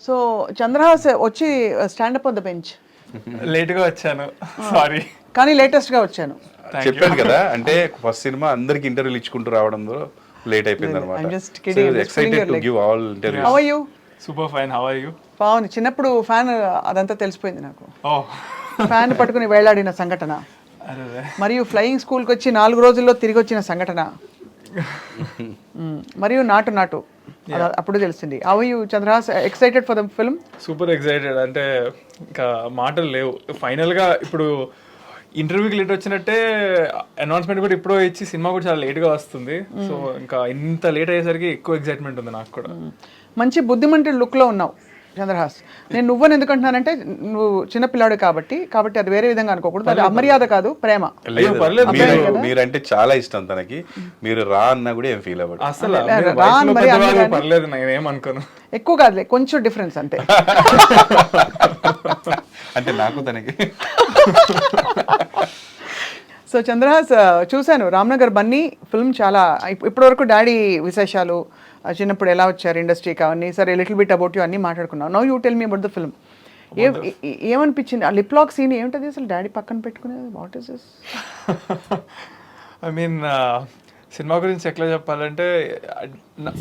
So Chandrahas వచ్చి stand up on the bench లేట్గా వచ్చాను, సారీ. కానీ లేటెస్ట్గా వచ్చాను. చెప్పాను కదా, అంటే ఫస్ట్ సినిమా అందరికి ఇంటర్వ్యూలు ఇచ్చుకుంటూ రావడంలో లేట్ అయిపోయింది I'm just అనమాట. kidding. I'm just excited pulling to your give all how interviews. Are you? Super fine, how are you? పావుని చిన్నప్పుడు ఫ్యాన్ అదంతా తెలిసిపోయింది నాకు. ఓ ఫ్యాన్ పట్టుకుని వేలాడిన సంఘటన, అరే మరియు ఫ్లయింగ్ స్కూల్కి వచ్చి 4 రోజుల్లో తిరిగి వచ్చిన సంఘటన, మరియు నాటు అప్పుడు తెలిసింది. How you Chandrahas? Excited for the film? Super excited, అంటే ఇంకా మాటలు లేవు. ఫైనల్గా ఇప్పుడు ఇంటర్వ్యూకి లేట్ వచ్చినట్టే అనౌన్స్మెంట్ కూడా ఇప్పుడు ఇచ్చి సినిమా కూడా చాలా లేట్గా వస్తుంది. సో ఇంకా ఇంత లేట్ అయ్యేసరికి ఎక్కువ ఎక్సైట్మెంట్ ఉంది నాకు కూడా. మంచి బుద్ధిమంతుడు లుక్లో ఉన్నావు చంద్రహాస్. నేను నువ్వని ఎందుకంటున్నానంటే నువ్వు చిన్నపిల్లాడు కాబట్టి అది వేరే విధంగా అనుకోకూడదు. అది అమర్యాద కాదు, ప్రేమ. లేదు, పర్లేదు, మీరంటే చాలా ఇష్టం తనకి. మీరు రా అన్నా కూడా ఏం ఫీల్ అవ్వడు. అసలు రా వయసులో అని మరి పెద్దవాళ్ళు అనగానే- పర్లేదు, నేనేమనుకోను. ఎక్కువ కాదులే, కొంచెం డిఫరెన్స్ అంతే. అంటే నాకు తనకి సో చంద్రహాస్, చూశాను రామ్నగర్ బన్నీ ఫిల్మ్. చాలా ఇప్పటివరకు డాడీ విశేషాలు, చిన్నప్పుడు ఎలా వచ్చారు ఇండస్ట్రీకి అవన్నీ, సరే లిటిల్ బిట్ అబౌట్ యూ అన్నీ మాట్లాడుకున్నావు. Now you tell me about the film. ఏమనిపించింది ఆ లిప్ లాక్ సీన్? ఏమిటది అసలు డాడీ పక్కన పెట్టుకునేది? What is this? I mean cinema గురించి ఎట్లా చెప్పాలంటే,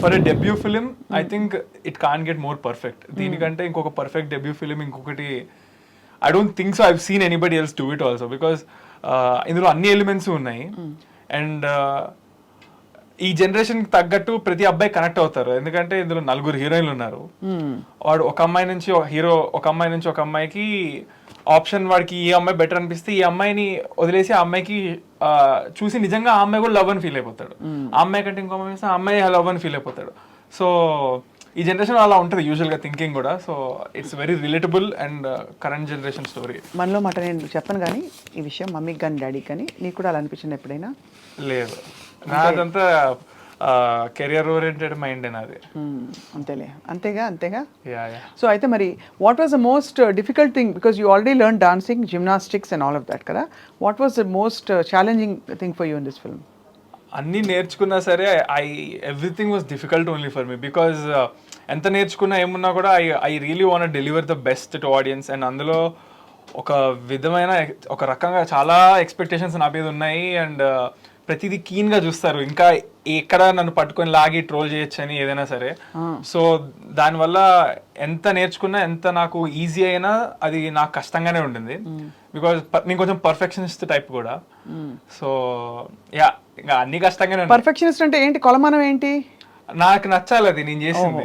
for a debut film I think it can get more perfect. దీనికంటే ఇంకొక పర్ఫెక్ట్ డెబ్యూ ఫిలిం ఇంకొకటి I don't think so. I've seen anybody else do it also, because ఇందులో అన్ని elements ఉన్నాయి. And ఈ జనరేషన్కి తగ్గట్టు ప్రతి అబ్బాయి కనెక్ట్ అవుతారు, ఎందుకంటే ఇందులో 4 హీరోయిన్లు ఉన్నారు. వాడు ఒక అమ్మాయి నుంచి ఒక హీరో, ఒక అమ్మాయి నుంచి ఒక అమ్మాయికి ఆప్షన్, వాడికి ఈ అమ్మాయి బెటర్ అనిపిస్తే ఈ అమ్మాయిని వదిలేసి ఆ అమ్మాయికి చూసి నిజంగా ఆ అమ్మాయి కూడా లవ్ అని ఫీల్ అయిపోతాడు. ఆ అమ్మాయి కంటే ఇంకో అమ్మాయి ఆ అమ్మాయి లవ్ అని ఫీల్ అయిపోతాడు. సో ఈ జనరేషన్ అలా ఉంటుంది యూజువల్గా థింకింగ్ కూడా. So it's very relatable and current generation story. మనలో మాట నేను చెప్పను, కానీ ఈ విషయం మమ్మీకి కానీ డాడీకి కానీ నీకు కూడా అలా అనిపించింది ఎప్పుడైనా? లేదు, నాదంతా కెరియర్ ఓరియంటెడ్ మైండ్ నాది. అంతేలే, అంతేగా. Yeah yeah. సో అయితే మరి what was the most difficult thing, because you already learn dancing, gymnastics and all of that కదా. What was the most challenging thing for you in this film? అన్నీ నేర్చుకున్నా సరే everything was difficult only for me, because ఎంత నేర్చుకున్నా ఏమున్నా కూడా I really want deliver the best to audience. And అందులో ఒక విధమైన ఒక రకంగా చాలా ఎక్స్పెక్టేషన్స్ నా మీద ఉన్నాయి. అండ్ ప్రతిదీ కీన్గా చూస్తారు, ఇంకా ఎక్కడ నన్ను పట్టుకొని లాగి ట్రోల్ చేయొచ్చు అని ఏదైనా సరే. సో దానివల్ల ఎంత నేర్చుకున్నా, ఎంత నాకు ఈజీ అయినా అది నాకు కష్టంగానే ఉండింది, బికాజ్ నేను కొంచెం పర్ఫెక్షనిస్ట్ టైప్ కూడా. సో యా, ఇంకా అన్ని కష్టంగానే ఉన్నాయి. పర్ఫెక్షనిస్ట్ అంటే ఏంటి? కొలమానం ఏంటి? నాకు నచ్చాలి అది నేను చేసింది.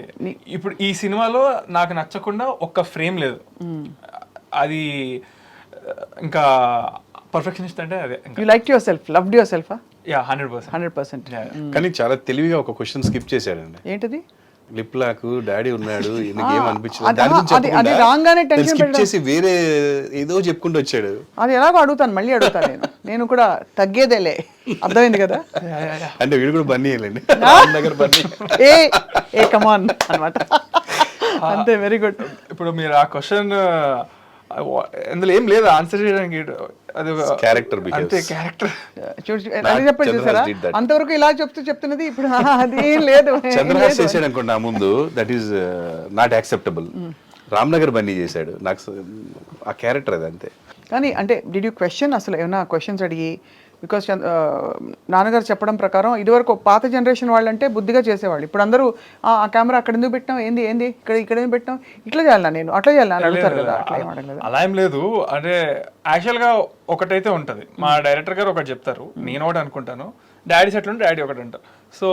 ఇప్పుడు ఈ సినిమాలో నాకు నచ్చకుండా ఒక్క ఫ్రేమ్ లేదు. అది ఇంకా పర్ఫెక్షనిస్ట్ అంటే అదే. You like your self, loved your self? Yeah, 100%. కానీ చాలా తెలివిగా ఒక క్వశ్చన్ స్కిప్ చేశాడండి. ఏంటది? లిప్ లాక్ డాడీ ఉన్నాడు, ఎందుకు ఏం అనిపించలేదు అది- దాని గురించి అది చెప్పకుండా రాగానే టెన్షన్ స్కిప్ చేసి వేరే ఏదో చెప్పుకుంటూ వచ్చాడు. అది ఎలాగో అడుగుతాను, మళ్ళీ అడుగుతాను. నేను కూడా తగ్గేదేలే, అర్థమైంది కదా. అంటే వీడు కూడా బన్నీ వెళ్ళండి దగ్గర బన్నీ. ఏ కమాన్ అనమాట. అంతే, వెరీ గుడ్. ఇప్పుడు మీరు ఆ క్వశ్చన్ అందులో ఏం లేదు ఆన్సర్ చేయడానికి, అది Character అంతే, క్యారెక్టర్. అది చెప్పండి చూసారా, did that. అంతవరకు ఇలా చెప్తున్నది ఇప్పుడు అది ఏం లేదు. చంద్రహాస్ చేశాడు అనుకోండి ఆ ముందు, that is not acceptable. Ramnagar Bunny చేశాడు, నాకు ఆ క్యారెక్టర్ అది అంతే. కానీ అంటే డిడ్ యూ క్వశ్చన్, అసలు ఏమైనా క్వశ్చన్స్ అడిగి? బికాస్ నాన్నగారు చెప్పడం ప్రకారం ఇదివరకు పాత జనరేషన్ వాళ్ళంటే బుద్ధిగా చేసేవాళ్ళు. ఇప్పుడు అందరూ ఆ కెమెరా అక్కడ ఎందుకు పెట్టాం, ఏంది ఇక్కడ ఎందుకు పెట్టాం, ఇట్లా చేయాలి నేను, అట్లా చేయాలి అని అడుగుతారు కదా. అట్లా ఏం అడగలేదు? అలా ఏం లేదు. అంటే యాక్చువల్గా ఒకటైతే ఉంటుంది, మా డైరెక్టర్ గారు ఒకటి చెప్తారు, నేను ఒకటి అనుకుంటాను, డాడీ సెట్లు ఉంటే డాడీ ఒకటి అంటారు. సో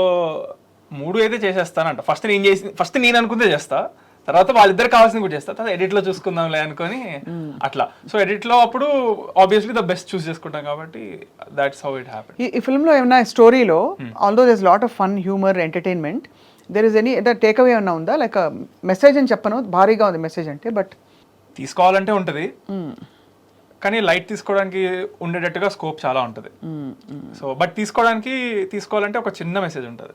3 అయితే చేసేస్తానంట. ఫస్ట్ నేను అనుకుంటే చేస్తా, తర్వాత వాళ్ళిద్దరు కావాల్సింది కూడా చేస్తా, తర్వాత ఎడిట్లో చూసుకుందాంలే అనుకొని అట్లా. సో ఎడిట్లో అప్పుడు ఆబ్వియస్లీ ద బెస్ట్ చూస్ చేసుకుంటాం కాబట్టి దాట్స్ హౌ ఇట్ హ్యాపెన్. ఈ ఫిల్మ్లో ఏమన్నా స్టోరీలో, although there is lot of fun, humour, entertainment, there is any take away ఏమన్నా ఉందా? లైక్ మెసేజ్ అని చెప్పను, భారీగా ఉంది మెసేజ్ అంటే, బట్ తీసుకోవాలంటే ఉంటుంది, కానీ లైట్ తీసుకోవడానికి ఉండేటట్టుగా స్కోప్ చాలా ఉంటుంది. సో బట్ తీసుకోవాలంటే ఒక చిన్న మెసేజ్ ఉంటుంది.